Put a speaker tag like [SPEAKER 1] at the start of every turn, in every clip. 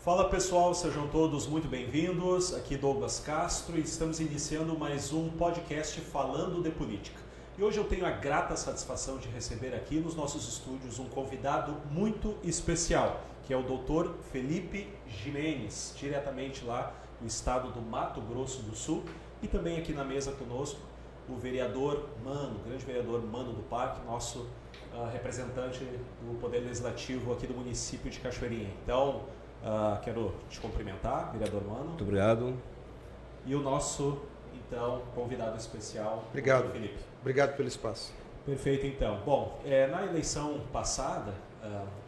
[SPEAKER 1] Fala pessoal, sejam todos muito bem-vindos. Aqui Douglas Castro e estamos iniciando mais um podcast falando de política. E hoje eu tenho a grata satisfação de receber aqui nos nossos estúdios um convidado muito especial, que é o Dr. Felipe Jimenez, diretamente lá do estado do Mato Grosso do Sul, e também aqui na mesa conosco o vereador Mano, grande vereador Mano do Parque, nosso representante do Poder Legislativo aqui do município de Cachoeirinha. Então, quero te cumprimentar, vereador Mano.
[SPEAKER 2] Muito obrigado.
[SPEAKER 1] E o nosso, então, convidado especial,
[SPEAKER 3] obrigado,
[SPEAKER 1] Felipe.
[SPEAKER 3] Obrigado pelo espaço.
[SPEAKER 1] Perfeito, então. Bom, na eleição passada,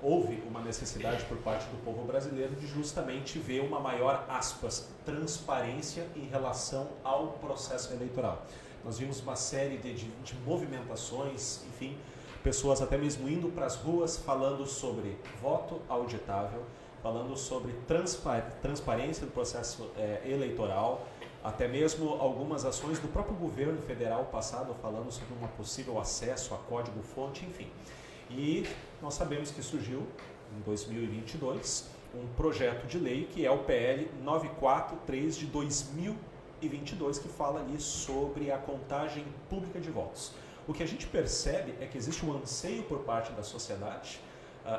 [SPEAKER 1] houve uma necessidade por parte do povo brasileiro de justamente ver uma maior, aspas, transparência em relação ao processo eleitoral. Nós vimos uma série de movimentações, enfim, pessoas até mesmo indo para as ruas falando sobre voto auditável, falando sobre transparência do processo eleitoral, até mesmo algumas ações do próprio governo federal passado falando sobre um possível acesso a código-fonte, enfim. E nós sabemos que surgiu, em 2022, um projeto de lei que é o PL 943 de 2022, que fala ali sobre a contagem pública de votos. O que a gente percebe é que existe um anseio por parte da sociedade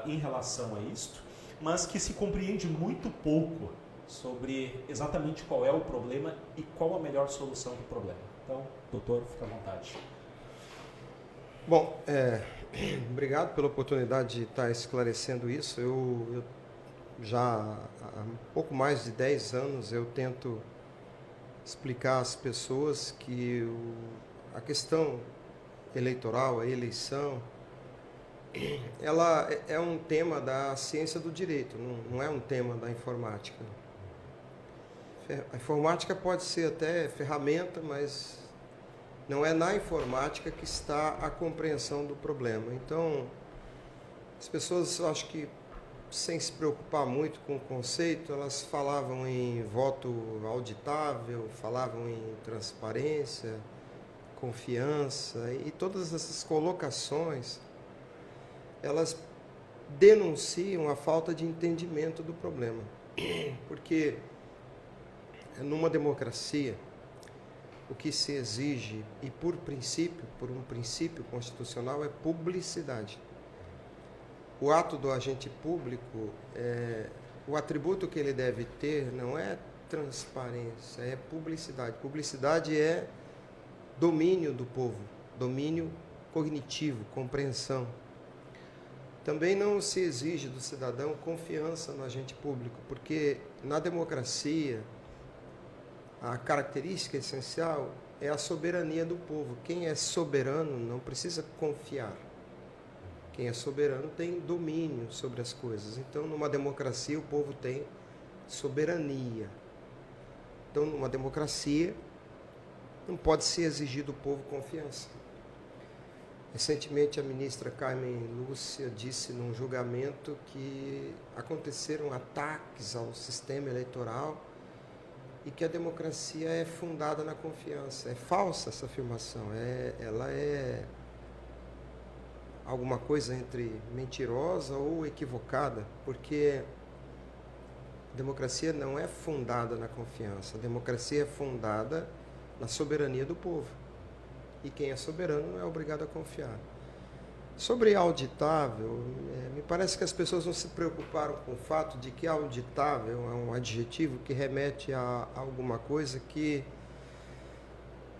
[SPEAKER 1] em relação a isto, mas que se compreende muito pouco sobre exatamente qual é o problema e qual a melhor solução do problema. Então, doutor, fica à vontade.
[SPEAKER 3] Bom, obrigado pela oportunidade de estar esclarecendo isso. Eu já há um pouco mais de 10 anos eu tento explicar às pessoas que a questão eleitoral, a eleição, ela é um tema da ciência do direito, não é um tema da informática. A informática pode ser até ferramenta, mas não é na informática que está a compreensão do problema. Então, as pessoas, eu acho que, sem se preocupar muito com o conceito, elas falavam em voto auditável, falavam em transparência, confiança, e todas essas colocações, elas denunciam a falta de entendimento do problema. Porque numa democracia, o que se exige, e por um princípio constitucional, é publicidade. O ato do agente público, o atributo que ele deve ter não é transparência, é publicidade. Publicidade é domínio do povo, domínio cognitivo, compreensão. Também não se exige do cidadão confiança no agente público, porque na democracia a característica essencial é a soberania do povo. Quem é soberano não precisa confiar. Quem é soberano tem domínio sobre as coisas. Então, numa democracia, o povo tem soberania. Então, numa democracia, não pode se exigir do povo confiança. Recentemente, a ministra Carmen Lúcia disse num julgamento que aconteceram ataques ao sistema eleitoral e que a democracia é fundada na confiança. É falsa essa afirmação. Ela é alguma coisa entre mentirosa ou equivocada, porque a democracia não é fundada na confiança. A democracia é fundada na soberania do povo. E quem é soberano não é obrigado a confiar. Sobre auditável, me parece que as pessoas não se preocuparam com o fato de que auditável é um adjetivo que remete a alguma coisa que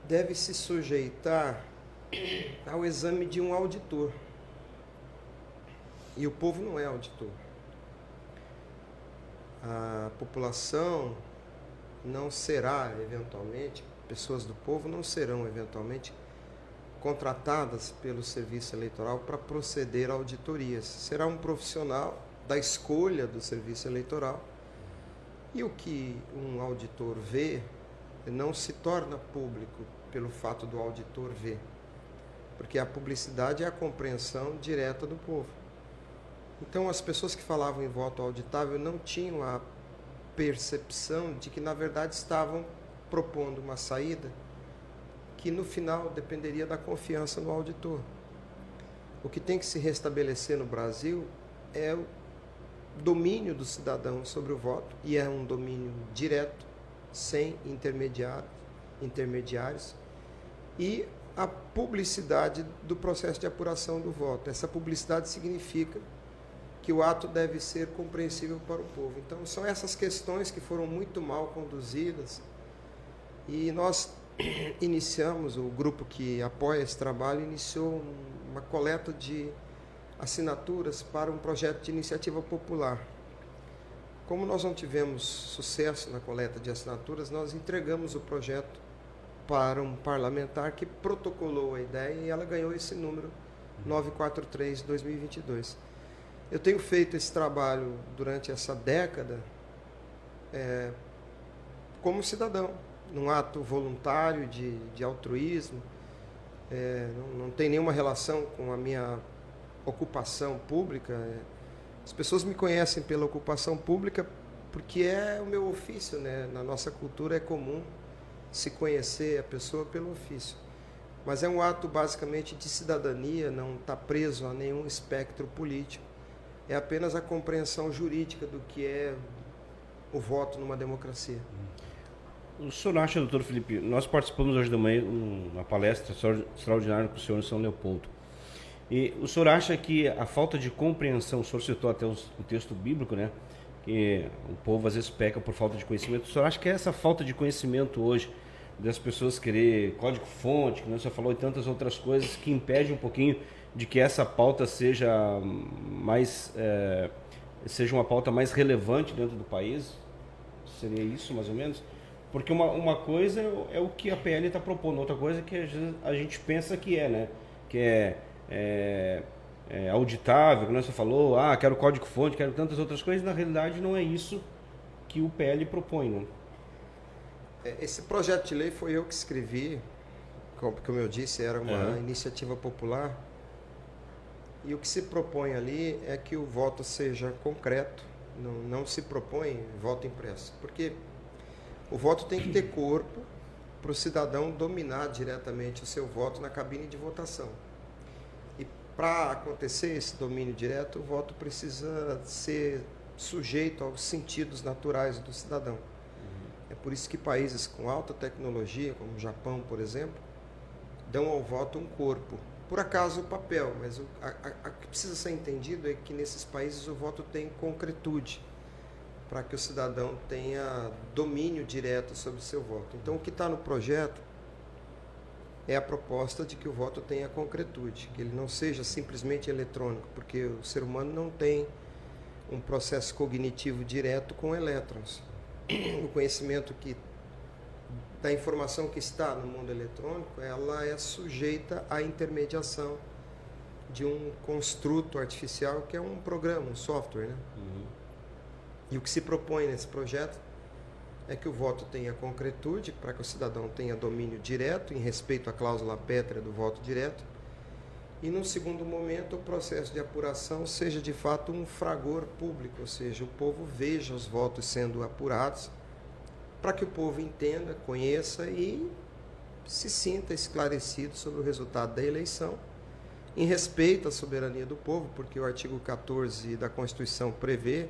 [SPEAKER 3] deve se sujeitar ao exame de um auditor. E o povo não é auditor. A população não será, eventualmente, pessoas do povo não serão, eventualmente, contratadas pelo Serviço Eleitoral para proceder a auditorias. Será um profissional da escolha do Serviço Eleitoral. E o que um auditor vê não se torna público pelo fato do auditor ver, porque a publicidade é a compreensão direta do povo. Então, as pessoas que falavam em voto auditável não tinham a percepção de que, na verdade, estavam propondo uma saída que no final dependeria da confiança no auditor. O que tem que se restabelecer no Brasil é domínio do cidadão sobre o voto, e é um domínio direto, sem intermediários, e a publicidade do processo de apuração do voto. Essa publicidade significa que o ato deve ser compreensível para o povo. Então, são essas questões que foram muito mal conduzidas, e nós iniciamos, o grupo que apoia esse trabalho iniciou uma coleta de assinaturas para um projeto de iniciativa popular. Como nós não tivemos sucesso na coleta de assinaturas, nós entregamos o projeto para um parlamentar que protocolou a ideia, e ela ganhou esse número 943/2022. Eu tenho feito esse trabalho durante essa década como cidadão, num ato voluntário de altruísmo, não tem nenhuma relação com a minha ocupação pública. As pessoas me conhecem pela ocupação pública porque é o meu ofício, né? Na nossa cultura é comum se conhecer a pessoa pelo ofício. Mas é um ato basicamente de cidadania, não está preso a nenhum espectro político. É apenas a compreensão jurídica do que é o voto numa democracia.
[SPEAKER 2] O senhor acha, doutor Felipe, nós participamos hoje de uma palestra extraordinária com o senhor em São Leopoldo. E o senhor acha que a falta de compreensão, o senhor citou até o texto bíblico, né? Que o povo às vezes peca por falta de conhecimento. O senhor acha que é essa falta de conhecimento hoje, das pessoas querer código-fonte, que o senhor falou, e tantas outras coisas, que impede um pouquinho de que essa pauta seja uma pauta mais relevante dentro do país? Seria isso, mais ou menos? Porque uma coisa é o que a PL está propondo, outra coisa é que a gente pensa que é, né? Que é auditável, como você falou, quero código-fonte, quero tantas outras coisas, na realidade não é isso que o PL propõe, né?
[SPEAKER 3] Esse projeto de lei foi eu que escrevi, como eu disse, era uma iniciativa popular, e o que se propõe ali é que o voto seja concreto, não se propõe voto impresso, porque o voto tem que ter corpo para o cidadão dominar diretamente o seu voto na cabine de votação. E para acontecer esse domínio direto, o voto precisa ser sujeito aos sentidos naturais do cidadão. É por isso que países com alta tecnologia, como o Japão, por exemplo, dão ao voto um corpo. Por acaso o papel, mas o que precisa ser entendido é que nesses países o voto tem concretude, para que o cidadão tenha domínio direto sobre o seu voto. Então, o que está no projeto é a proposta de que o voto tenha concretude, que ele não seja simplesmente eletrônico, porque o ser humano não tem um processo cognitivo direto com elétrons. O conhecimento da informação que está no mundo eletrônico, ela é sujeita à intermediação de um construto artificial que é um programa, um software, né? E o que se propõe nesse projeto é que o voto tenha concretude, para que o cidadão tenha domínio direto, em respeito à cláusula pétrea do voto direto, e, num segundo momento, o processo de apuração seja, de fato, um fragor público, ou seja, o povo veja os votos sendo apurados, para que o povo entenda, conheça e se sinta esclarecido sobre o resultado da eleição, em respeito à soberania do povo, porque o artigo 14 da Constituição prevê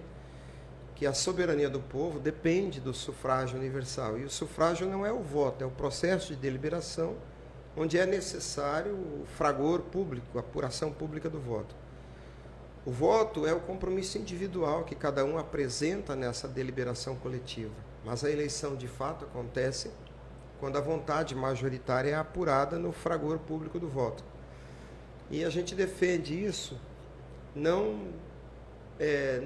[SPEAKER 3] que a soberania do povo depende do sufrágio universal. E o sufrágio não é o voto, é o processo de deliberação, onde é necessário o fragor público, a apuração pública do voto. O voto é o compromisso individual que cada um apresenta nessa deliberação coletiva, mas a eleição de fato acontece quando a vontade majoritária é apurada no fragor público do voto. E a gente defende isso não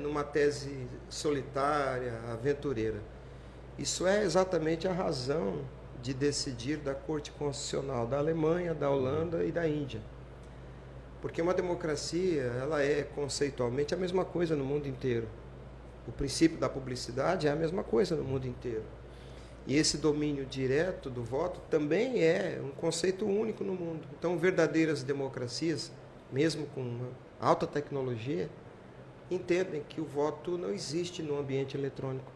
[SPEAKER 3] numa tese solitária, aventureira. Isso é exatamente a razão de decidir da Corte Constitucional da Alemanha, da Holanda e da Índia. Porque uma democracia, ela é conceitualmente a mesma coisa no mundo inteiro. O princípio da publicidade é a mesma coisa no mundo inteiro. E esse domínio direto do voto também é um conceito único no mundo. Então, verdadeiras democracias, mesmo com alta tecnologia, entendem que o voto não existe no ambiente eletrônico,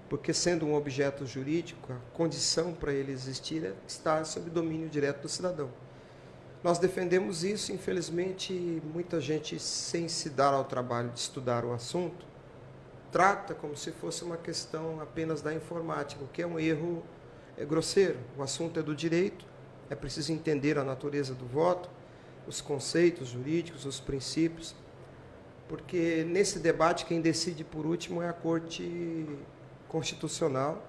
[SPEAKER 3] porque, sendo um objeto jurídico, a condição para ele existir é estar sob domínio direto do cidadão. Nós defendemos isso, infelizmente, muita gente, sem se dar ao trabalho de estudar o assunto, trata como se fosse uma questão apenas da informática, o que é um erro grosseiro. O assunto é do direito, é preciso entender a natureza do voto, os conceitos jurídicos, os princípios, porque nesse debate quem decide por último é a Corte Constitucional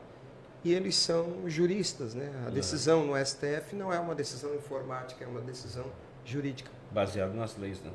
[SPEAKER 3] e eles são juristas, né? A decisão no STF não é uma decisão informática, é uma decisão jurídica.
[SPEAKER 2] Baseado nas leis, né?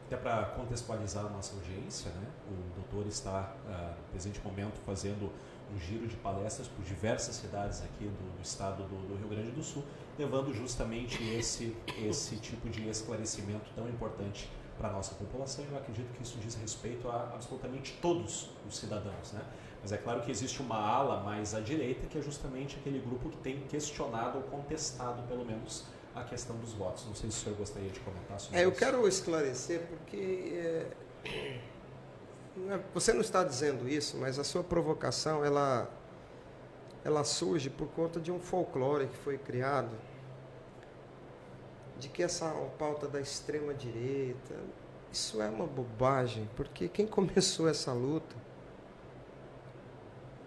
[SPEAKER 1] Até para contextualizar a nossa audiência, né? O doutor está, no presente momento, fazendo um giro de palestras por diversas cidades aqui do estado do Rio Grande do Sul, levando justamente esse tipo de esclarecimento tão importante para a nossa população. Eu acredito que isso diz respeito a absolutamente todos os cidadãos, né? Mas é claro que existe uma ala mais à direita, que é justamente aquele grupo que tem questionado ou contestado, pelo menos, a questão dos votos. Não sei se o senhor gostaria de comentar sobre isso.
[SPEAKER 3] Eu quero esclarecer, porque você não está dizendo isso, mas a sua provocação, ela surge por conta de um folclore que foi criado, de que essa pauta da extrema-direita, isso é uma bobagem, porque quem começou essa luta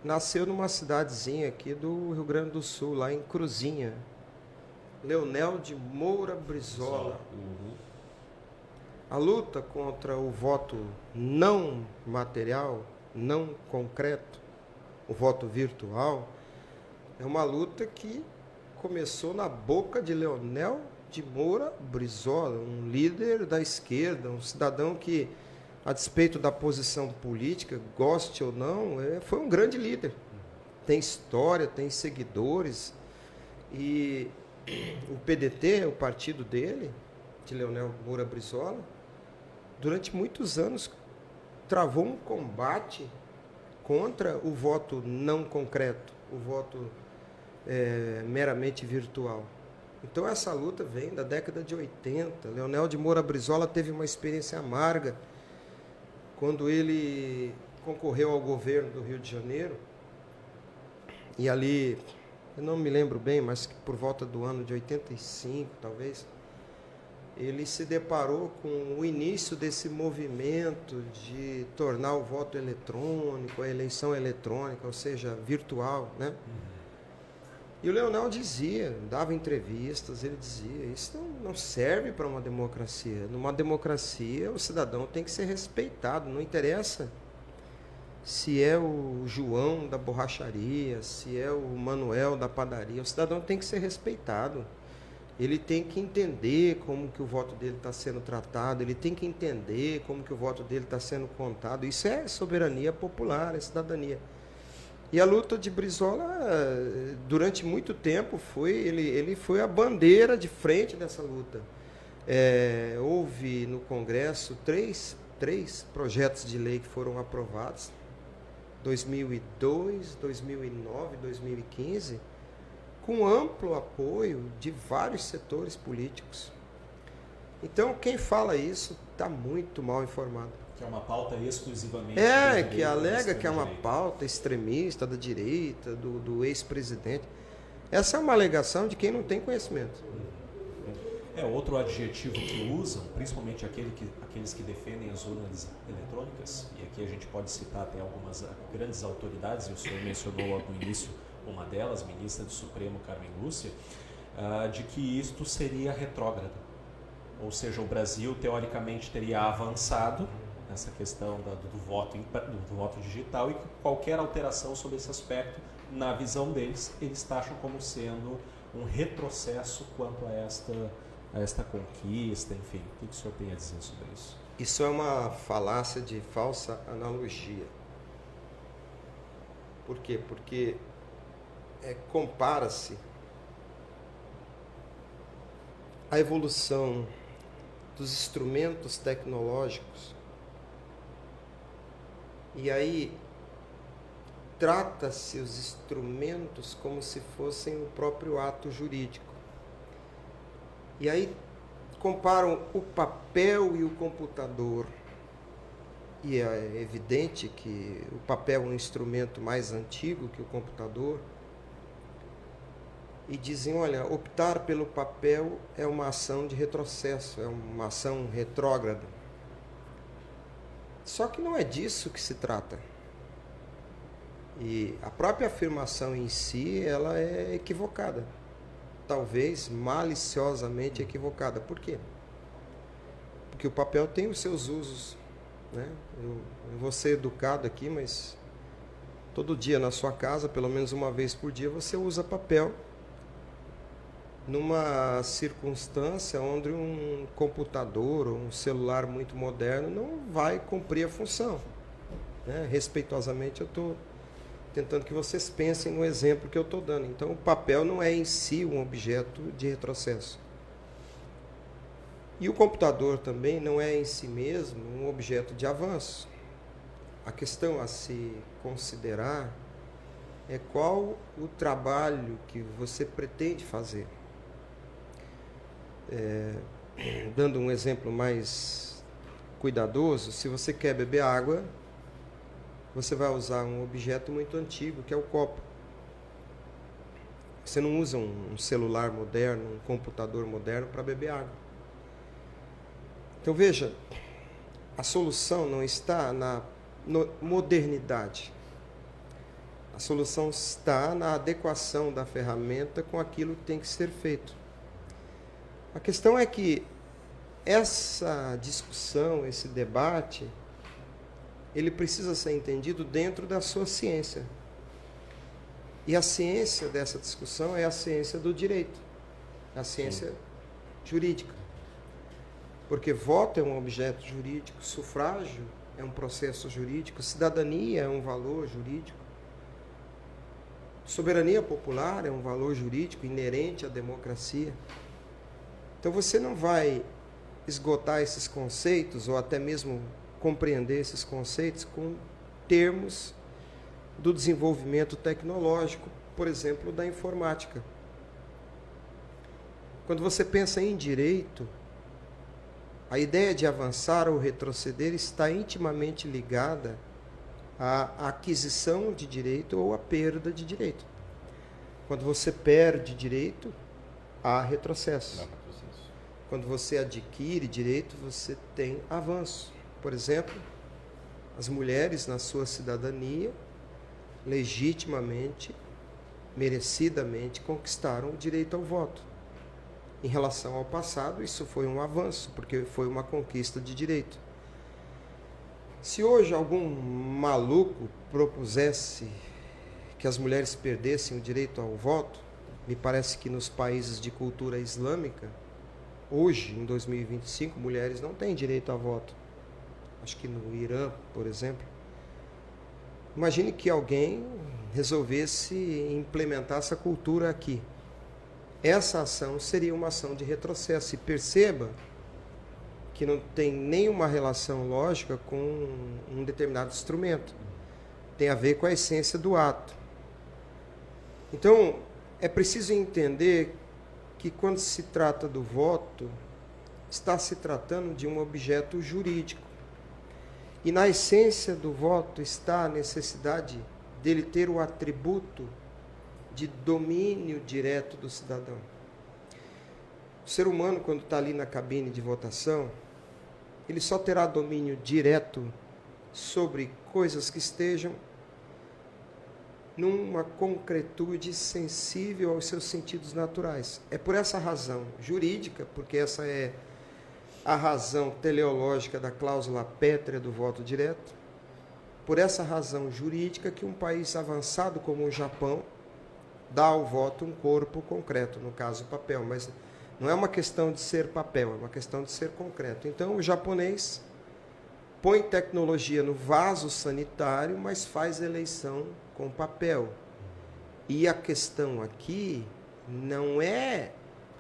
[SPEAKER 3] nasceu numa cidadezinha aqui do Rio Grande do Sul, lá em Cruzinha, Leonel de Moura Brizola. A luta contra o voto não material, não concreto, o voto virtual, é uma luta que começou na boca de Leonel de Moura Brizola, um líder da esquerda, um cidadão que, a despeito da posição política, goste ou não, foi um grande líder. Tem história, tem seguidores. E o PDT, o partido dele, de Leonel Moura Brizola, durante muitos anos travou um combate contra o voto não concreto, o voto meramente virtual. Então essa luta vem da década de 80. Leonel de Moura Brizola teve uma experiência amarga quando ele concorreu ao governo do Rio de Janeiro, e ali, eu não me lembro bem, mas por volta do ano de 85, talvez, ele se deparou com o início desse movimento de tornar o voto eletrônico, a eleição eletrônica, ou seja, virtual, né? E o Leonel dizia, dava entrevistas, ele dizia, isso não serve para uma democracia. Numa democracia, o cidadão tem que ser respeitado, não interessa se é o João da borracharia, se é o Manuel da padaria, o cidadão tem que ser respeitado. Ele tem que entender como que o voto dele está sendo tratado, ele tem que entender como que o voto dele está sendo contado. Isso é soberania popular, é cidadania. E a luta de Brizola, durante muito tempo, ele foi a bandeira de frente dessa luta. Houve no Congresso três projetos de lei que foram aprovados, 2002, 2009, 2015, com amplo apoio de vários setores políticos. Então, quem fala isso está muito mal informado.
[SPEAKER 1] Que é uma pauta exclusivamente...
[SPEAKER 3] que alega que é uma pauta extremista da direita, do ex-presidente. Essa é uma alegação de quem não tem conhecimento.
[SPEAKER 1] Outro adjetivo que usam, principalmente aqueles que defendem as urnas eletrônicas, e aqui a gente pode citar até algumas grandes autoridades, e o senhor mencionou logo no início uma delas, ministra do Supremo Carmen Lúcia, de que isto seria retrógrado. Ou seja, o Brasil, teoricamente, teria avançado nessa questão do voto digital, e que qualquer alteração sobre esse aspecto, na visão deles, eles taxam como sendo um retrocesso quanto a esta conquista, enfim. O que o senhor tem a dizer sobre isso?
[SPEAKER 3] Isso é uma falácia de falsa analogia. Por quê? Porque compara-se a evolução dos instrumentos tecnológicos, e aí trata-se os instrumentos como se fossem o próprio ato jurídico. E aí comparam o papel e o computador. E é evidente que o papel é um instrumento mais antigo que o computador. E dizem, olha, optar pelo papel é uma ação de retrocesso, é uma ação retrógrada. Só que não é disso que se trata. E a própria afirmação em si, ela é equivocada. Talvez maliciosamente equivocada. Por quê? Porque o papel tem os seus usos, né? Eu vou ser educado aqui, mas todo dia na sua casa, pelo menos uma vez por dia, você usa papel numa circunstância onde um computador ou um celular muito moderno não vai cumprir a função, né? Respeitosamente eu estou tentando que vocês pensem no exemplo que eu estou dando. Então o papel não é em si um objeto de retrocesso. E o computador também não é em si mesmo um objeto de avanço. A questão a se considerar é qual o trabalho que você pretende fazer. Dando um exemplo mais cuidadoso, se você quer beber água, você vai usar um objeto muito antigo, que é o copo. Você não usa um celular moderno, um computador moderno para beber água. Então veja, a solução não está na modernidade. A solução está na adequação da ferramenta com aquilo que tem que ser feito. A questão é que essa discussão, esse debate, ele precisa ser entendido dentro da sua ciência. E a ciência dessa discussão é a ciência do direito, a ciência jurídica. Porque voto é um objeto jurídico, sufrágio é um processo jurídico, cidadania é um valor jurídico, soberania popular é um valor jurídico inerente à democracia. Então você não vai esgotar esses conceitos ou até mesmo compreender esses conceitos com termos do desenvolvimento tecnológico, por exemplo, da informática. Quando você pensa em direito, a ideia de avançar ou retroceder está intimamente ligada à aquisição de direito ou à perda de direito. Quando você perde direito, há retrocesso. Quando você adquire direito, você tem avanço. Por exemplo, as mulheres na sua cidadania, legitimamente, merecidamente, conquistaram o direito ao voto. Em relação ao passado, isso foi um avanço, porque foi uma conquista de direito. Se hoje algum maluco propusesse que as mulheres perdessem o direito ao voto, me parece que nos países de cultura islâmica, hoje, em 2025, mulheres não têm direito a voto. Acho que no Irã, por exemplo. Imagine que alguém resolvesse implementar essa cultura aqui. Essa ação seria uma ação de retrocesso. E perceba que não tem nenhuma relação lógica com um determinado instrumento. Tem a ver com a essência do ato. Então, é preciso entender que quando se trata do voto, está se tratando de um objeto jurídico. E na essência do voto está a necessidade dele ter o atributo de domínio direto do cidadão. O ser humano, quando está ali na cabine de votação, ele só terá domínio direto sobre coisas que estejam numa concretude sensível aos seus sentidos naturais. É por essa razão jurídica, porque essa é a razão teleológica da cláusula pétrea do voto direto, por essa razão jurídica que um país avançado como o Japão dá ao voto um corpo concreto, no caso o papel, mas não é uma questão de ser papel, é uma questão de ser concreto. Então o japonês põe tecnologia no vaso sanitário, mas faz eleição com papel. E a questão aqui não é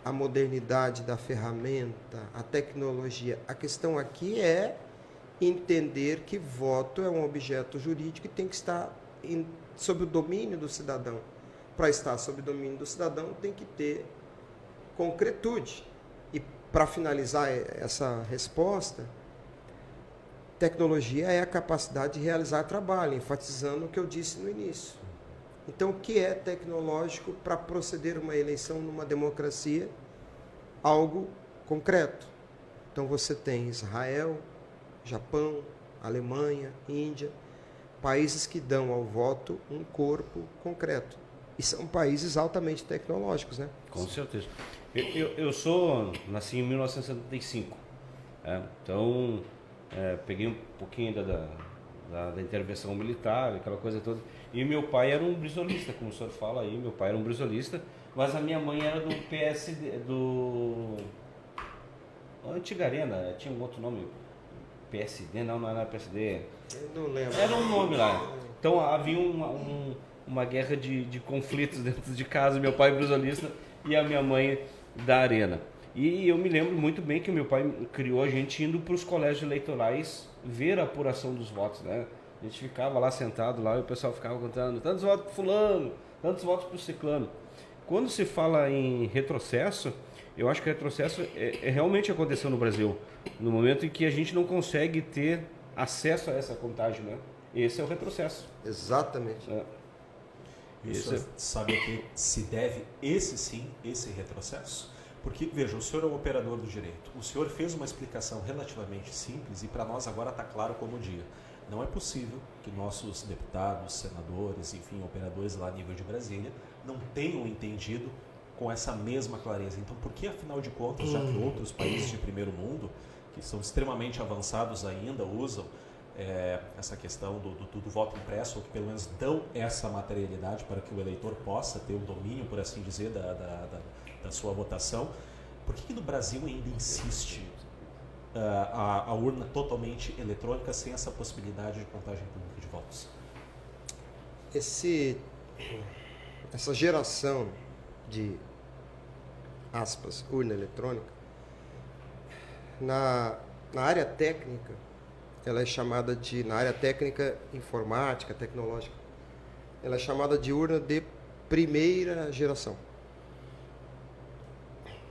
[SPEAKER 3] a modernidade da ferramenta, a tecnologia. A questão aqui é entender que voto é um objeto jurídico e tem que estar sob o domínio do cidadão. Para estar sob o domínio do cidadão, tem que ter concretude. E para finalizar essa resposta, tecnologia é a capacidade de realizar trabalho, enfatizando o que eu disse no início. Então, o que é tecnológico para proceder uma eleição numa democracia? Algo concreto. Então, você tem Israel, Japão, Alemanha, Índia, países que dão ao voto um corpo concreto. E são países altamente tecnológicos, né?
[SPEAKER 2] Com certeza. Nasci em 1975, então peguei um pouquinho da intervenção militar, aquela coisa toda. E meu pai era um brisolista, como o senhor fala aí, meu pai era um brisolista, mas a minha mãe era do PSD, do Antiga Arena, tinha um outro nome, PSD, não era PSD.
[SPEAKER 3] Eu não lembro.
[SPEAKER 2] Era um nome lá. Então havia uma guerra de conflitos dentro de casa, meu pai brisolista e a minha mãe da Arena. E eu me lembro muito bem que meu pai criou a gente indo para os colégios eleitorais ver a apuração dos votos, né? A gente ficava lá sentado lá e o pessoal ficava contando tantos votos para fulano, tantos votos para o ciclano. Quando se fala em retrocesso, eu acho que o retrocesso realmente aconteceu no Brasil, no momento em que a gente não consegue ter acesso a essa contagem, né? Esse é o retrocesso.
[SPEAKER 3] Exatamente.
[SPEAKER 1] E o senhor sabe a que se deve esse retrocesso? Porque, veja, o senhor é o operador do direito. O senhor fez uma explicação relativamente simples e para nós agora está claro como o dia. Não é possível que nossos deputados, senadores, enfim, operadores lá a nível de Brasília não tenham entendido com essa mesma clareza. Então, por que, afinal de contas, já que outros países de primeiro mundo, que são extremamente avançados ainda, usam essa questão do voto impresso, ou que pelo menos dão essa materialidade para que o eleitor possa ter o domínio, por assim dizer, da sua votação, por que no Brasil ainda insiste a urna totalmente eletrônica sem essa possibilidade de contagem pública de votos?
[SPEAKER 3] Essa geração de, aspas, urna eletrônica, na área técnica, ela é chamada de, na área técnica informática, tecnológica, ela é chamada de urna de primeira geração.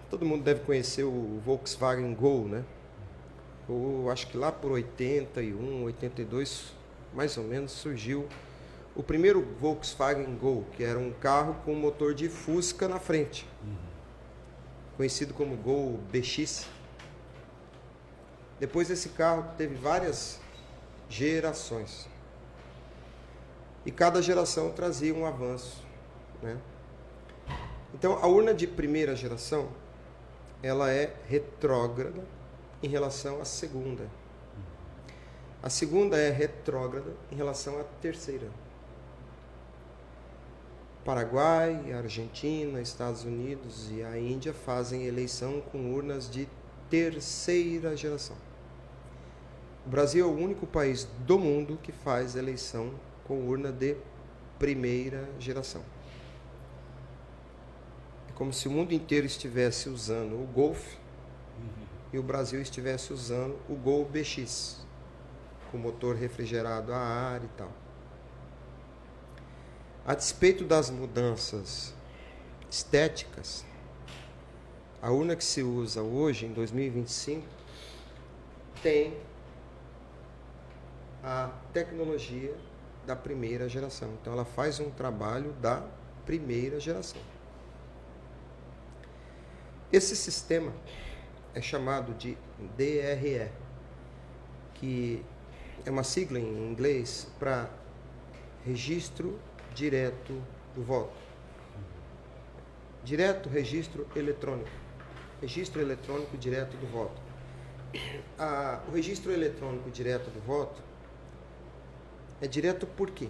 [SPEAKER 3] Todo mundo deve conhecer o Volkswagen Gol, né? Eu acho que lá por 81, 82, mais ou menos, surgiu o primeiro Volkswagen Gol, que era um carro com motor de Fusca na frente, conhecido como Gol BX. Depois esse carro teve várias gerações. E cada geração trazia um avanço, né? Então, a urna de primeira geração, ela é retrógrada em relação à segunda. A segunda é retrógrada em relação à terceira. Paraguai, Argentina, Estados Unidos e a Índia fazem eleição com urnas de terceira geração. O Brasil é o único país do mundo que faz eleição com urna de primeira geração. É como se o mundo inteiro estivesse usando o Golf e o Brasil estivesse usando o Gol BX, com motor refrigerado a ar e tal. A despeito das mudanças estéticas, a urna que se usa hoje, em 2025, tem a tecnologia da primeira geração. Então, ela faz um trabalho da primeira geração. Esse sistema é chamado de DRE, que é uma sigla em inglês para Registro Direto do Voto. Direto, registro eletrônico. Registro eletrônico direto do voto. O registro eletrônico direto do voto é direto por quê?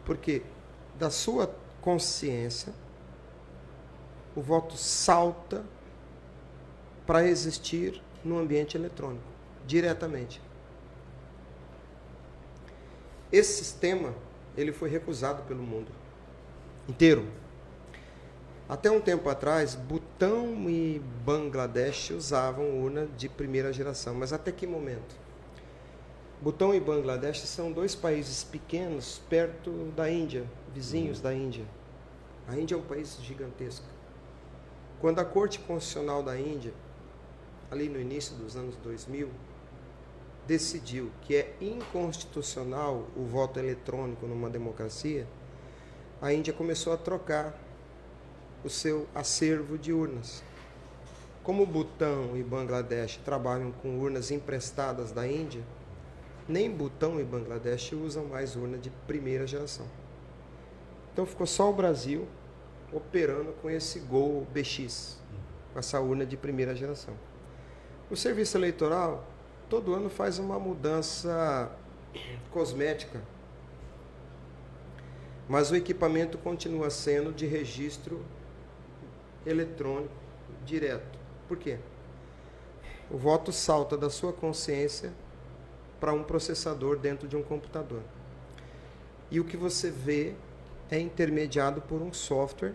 [SPEAKER 3] Porque da sua consciência o voto salta para existir no ambiente eletrônico, diretamente. Esse sistema, ele foi recusado pelo mundo inteiro. Até um tempo atrás, Butão e Bangladesh usavam urna de primeira geração, mas até que momento? Butão e Bangladesh são dois países pequenos perto da Índia, vizinhos da Índia. A Índia é um país gigantesco. Quando a Corte Constitucional da Índia, ali no início dos anos 2000, decidiu que é inconstitucional o voto eletrônico numa democracia, a Índia começou a trocar o seu acervo de urnas. Como Butão e Bangladesh trabalham com urnas emprestadas da Índia, nem Butão e Bangladesh usam mais urna de primeira geração. Então ficou só o Brasil operando com esse Gol BX, com essa urna de primeira geração. O Serviço Eleitoral todo ano faz uma mudança cosmética, mas o equipamento continua sendo de registro eletrônico direto. Por quê? O voto salta da sua consciência para um processador dentro de um computador. E o que você vê é intermediado por um software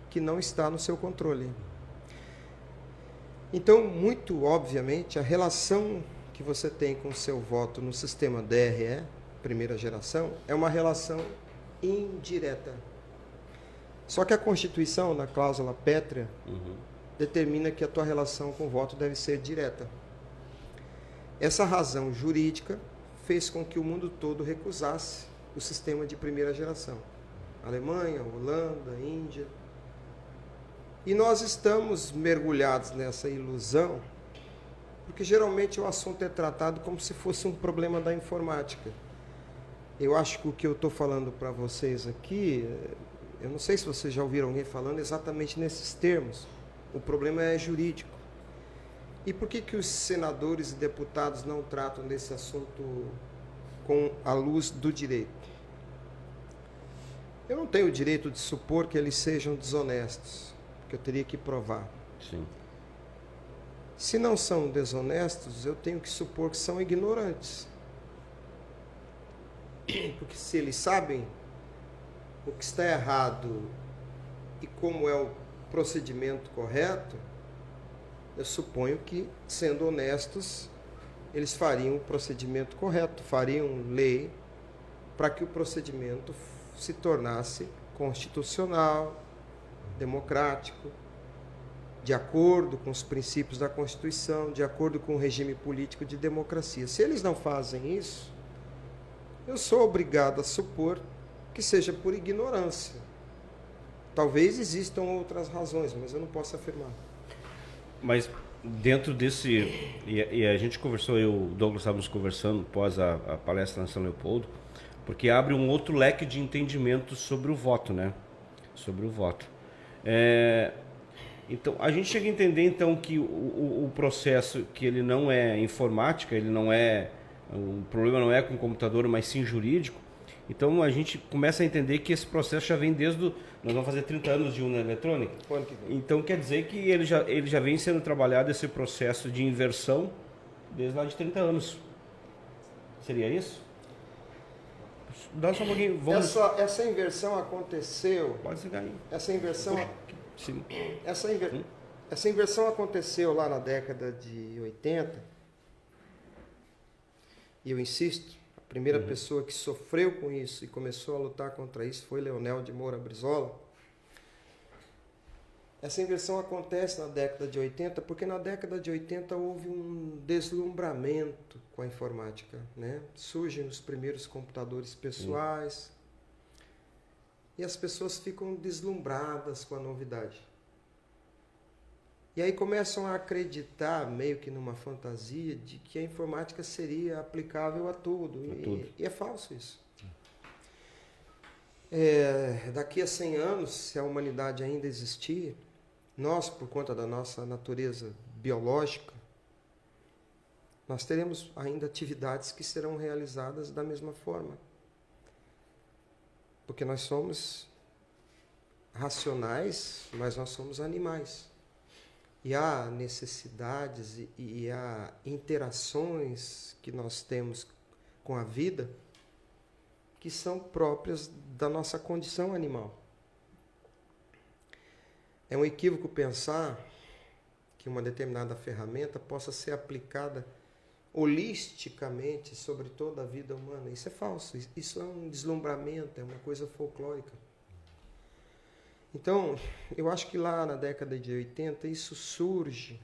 [SPEAKER 3] que não está no seu controle. Então, muito obviamente, a relação que você tem com o seu voto no sistema DRE, primeira geração, é uma relação indireta. Só que a Constituição, na cláusula pétrea, determina que a tua relação com o voto deve ser direta. Essa razão jurídica fez com que o mundo todo recusasse o sistema de primeira geração. Alemanha, Holanda, Índia. E nós estamos mergulhados nessa ilusão, porque geralmente o assunto é tratado como se fosse um problema da informática. Eu acho que o que eu estou falando para vocês aqui, eu não sei se vocês já ouviram alguém falando exatamente nesses termos. O problema é jurídico. E por que os senadores e deputados não tratam desse assunto com a luz do direito? Eu não tenho o direito de supor que eles sejam desonestos, porque eu teria que provar.
[SPEAKER 2] Sim.
[SPEAKER 3] Se não são desonestos, eu tenho que supor que são ignorantes. Porque se eles sabem o que está errado e como é o procedimento correto, eu suponho que, sendo honestos, eles fariam o procedimento correto, fariam lei para que o procedimento se tornasse constitucional, democrático, de acordo com os princípios da Constituição, de acordo com o regime político de democracia. Se eles não fazem isso, eu sou obrigado a supor que seja por ignorância. Talvez existam outras razões, mas eu não posso afirmar.
[SPEAKER 2] Mas dentro desse... E a gente conversou, eu e o Douglas estávamos conversando após a palestra na São Leopoldo, porque abre um outro leque de entendimento sobre o voto, né? Sobre o voto. Então, a gente chega a entender então que o processo, que ele não é informática, ele não é... O problema não é com o computador, mas sim jurídico. Então a gente começa a entender que esse processo já vem desde nós vamos fazer 30 anos de urna eletrônica. Então quer dizer que ele já vem sendo trabalhado esse processo de inversão desde lá de 30 anos. Seria isso? Dá só um pouquinho. Vamos...
[SPEAKER 3] Essa inversão aconteceu.
[SPEAKER 2] Pode ser aí.
[SPEAKER 3] Essa inversão.
[SPEAKER 2] Sim.
[SPEAKER 3] Essa inversão aconteceu lá na década de 80. E eu insisto, a primeira pessoa que sofreu com isso e começou a lutar contra isso foi Leonel de Moura Brizola. Essa inversão acontece na década de 80, porque na década de 80 houve um deslumbramento com a informática, né? Surgem os primeiros computadores pessoais e as pessoas ficam deslumbradas com a novidade. E aí começam a acreditar, meio que numa fantasia, de que a informática seria aplicável a tudo. E é falso isso. Daqui a 100 anos, se a humanidade ainda existir, nós, por conta da nossa natureza biológica, nós teremos ainda atividades que serão realizadas da mesma forma. Porque nós somos racionais, mas nós somos animais. E há necessidades e há interações que nós temos com a vida que são próprias da nossa condição animal. É um equívoco pensar que uma determinada ferramenta possa ser aplicada holisticamente sobre toda a vida humana. Isso é falso, isso é um deslumbramento, é uma coisa folclórica. Então, eu acho que lá na década de 80 isso surge,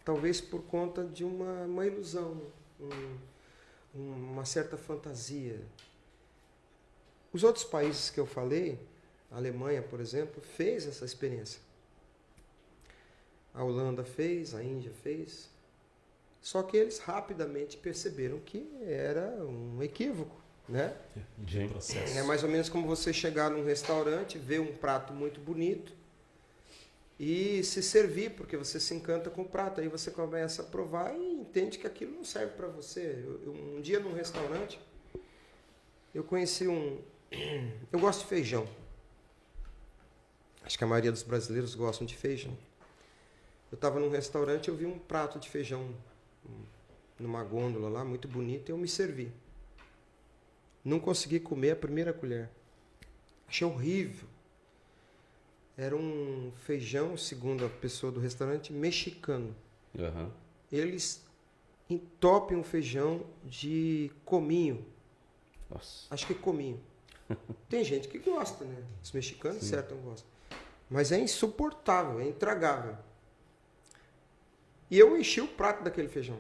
[SPEAKER 3] talvez por conta de uma ilusão, uma certa fantasia. Os outros países que eu falei, a Alemanha, por exemplo, fez essa experiência. A Holanda fez, a Índia fez. Só que eles rapidamente perceberam que era um equívoco, né?
[SPEAKER 1] De processo.
[SPEAKER 3] É mais ou menos como você chegar num restaurante, ver um prato muito bonito e se servir, porque você se encanta com o prato. Aí você começa a provar e entende que aquilo não serve para você. Um dia num restaurante, eu conheci eu gosto de feijão. Acho que a maioria dos brasileiros gostam de feijão. Eu estava num restaurante, eu vi um prato de feijão numa gôndola lá, muito bonito, e eu me servi. Não consegui comer a primeira colher. Achei horrível. Era um feijão, segundo a pessoa do restaurante, mexicano.
[SPEAKER 2] Uhum.
[SPEAKER 3] Eles entopem um feijão de cominho.
[SPEAKER 2] Nossa.
[SPEAKER 3] Acho que cominho. Tem gente que gosta, né? Os mexicanos,
[SPEAKER 2] Sim.
[SPEAKER 3] certo, não gostam. Mas é insuportável, é intragável. E eu enchi o prato daquele feijão.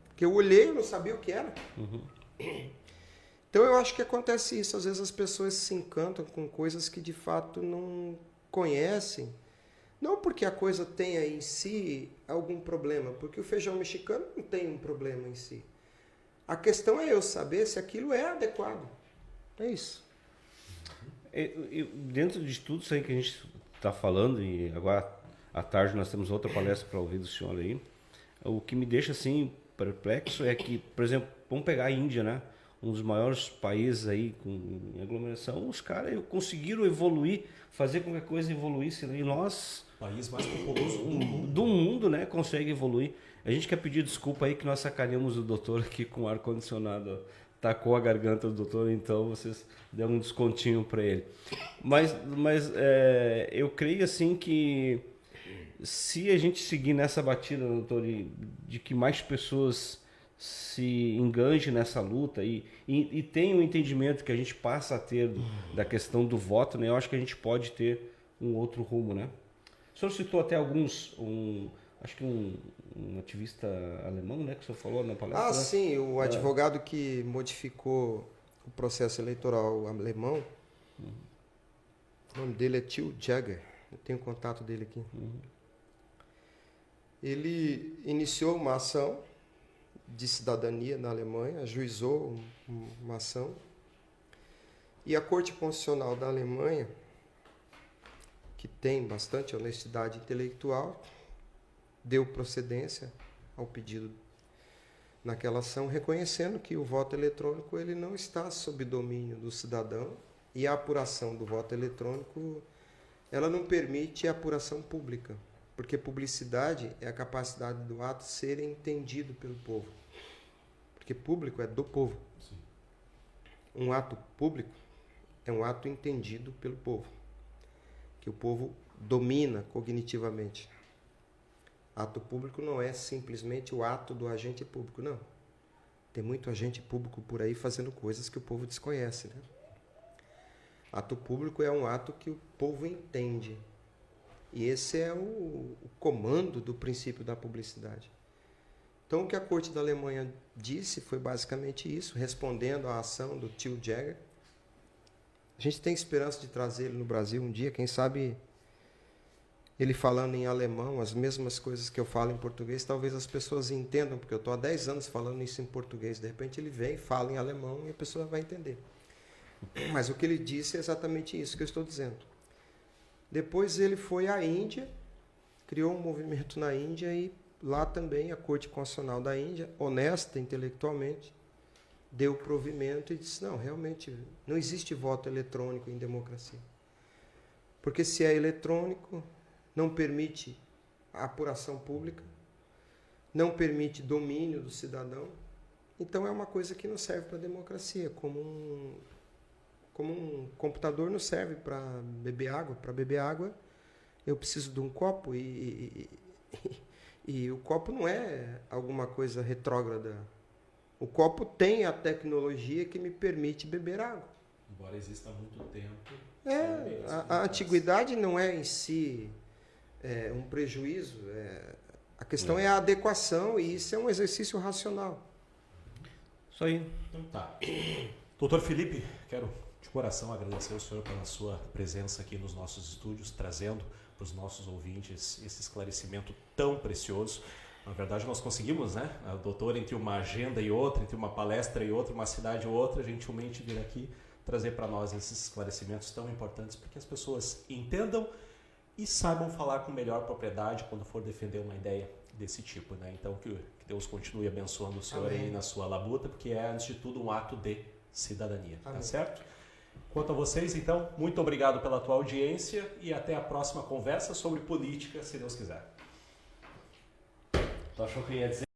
[SPEAKER 3] Porque eu olhei, eu não sabia o que era.
[SPEAKER 2] Uhum.
[SPEAKER 3] Então eu acho que acontece isso. Às vezes as pessoas se encantam com coisas que de fato não conhecem. Não porque a coisa tenha em si algum problema, porque o feijão mexicano não tem um problema em si. A questão é eu saber se aquilo é adequado. É isso.
[SPEAKER 2] Dentro de tudo isso aí que a gente está falando, e agora à tarde nós temos outra palestra para ouvir do senhor aí, o que me deixa assim perplexo é que, por exemplo, vamos pegar a Índia, né? Um dos maiores países aí com aglomeração, os caras conseguiram evoluir, fazer com que a coisa evoluísse, e nós...
[SPEAKER 1] O país mais populoso
[SPEAKER 2] do mundo, né? Consegue evoluir. A gente quer pedir desculpa aí que nós sacaneamos o doutor aqui com ar-condicionado, tacou a garganta do doutor, então vocês deram um descontinho para ele. Mas eu creio assim que se a gente seguir nessa batida, doutor, de que mais pessoas se engajem nessa luta e tenham um entendimento que a gente passa a ter da questão do voto, né? Eu acho que a gente pode ter um outro rumo, né? O senhor citou até alguns, acho que um ativista alemão, né, que o senhor falou na palestra.
[SPEAKER 3] Ah, sim, o advogado que modificou o processo eleitoral alemão, o nome dele é Till Jagger, eu tenho contato dele aqui. Ele iniciou uma ação de cidadania na Alemanha, ajuizou uma ação, e a Corte Constitucional da Alemanha, que tem bastante honestidade intelectual, deu procedência ao pedido naquela ação, reconhecendo que o voto eletrônico ele não está sob domínio do cidadão e a apuração do voto eletrônico ela não permite a apuração pública, porque publicidade é a capacidade do ato ser entendido pelo povo, porque público é do povo.
[SPEAKER 1] Sim.
[SPEAKER 3] Um ato público é um ato entendido pelo povo, que o povo domina cognitivamente. Ato público não é simplesmente o ato do agente público, não. Tem muito agente público por aí fazendo coisas que o povo desconhece, né? Ato público é um ato que o povo entende. E esse é o comando do princípio da publicidade. Então, o que a Corte da Alemanha disse foi basicamente isso, respondendo à ação do Till Jagger. A gente tem esperança de trazer ele no Brasil um dia, quem sabe ele falando em alemão, as mesmas coisas que eu falo em português, talvez as pessoas entendam, porque eu estou há 10 anos falando isso em português. De repente ele vem, fala em alemão e a pessoa vai entender. Mas o que ele disse é exatamente isso que eu estou dizendo. Depois ele foi à Índia, criou um movimento na Índia e lá também a Corte Constitucional da Índia, honesta intelectualmente, deu provimento e disse, não, realmente não existe voto eletrônico em democracia. Porque se é eletrônico, não permite a apuração pública, não permite domínio do cidadão, então é uma coisa que não serve para a democracia, como um computador não serve para beber água. Para beber água, eu preciso de um copo e o copo não é alguma coisa retrógrada. O copo tem a tecnologia que me permite beber água.
[SPEAKER 1] Embora exista há muito tempo.
[SPEAKER 3] A antiguidade não é em si um prejuízo. A questão é a adequação e isso é um exercício racional.
[SPEAKER 2] Isso aí.
[SPEAKER 1] Então tá. Doutor Felipe, quero de coração agradecer ao senhor pela sua presença aqui nos nossos estúdios, trazendo para os nossos ouvintes esse esclarecimento tão precioso. Na verdade, nós conseguimos, né? O doutor, entre uma agenda e outra, entre uma palestra e outra, uma cidade e outra, gentilmente vir aqui trazer para nós esses esclarecimentos tão importantes para que as pessoas entendam e saibam falar com melhor propriedade quando for defender uma ideia desse tipo, né? Então, que Deus continue abençoando o senhor aí na sua labuta, porque é, antes de tudo, um ato de cidadania, tá certo? Quanto a vocês, então, muito obrigado pela tua audiência e até a próxima conversa sobre política, se Deus quiser.
[SPEAKER 2] Tu achou que eu ia dizer?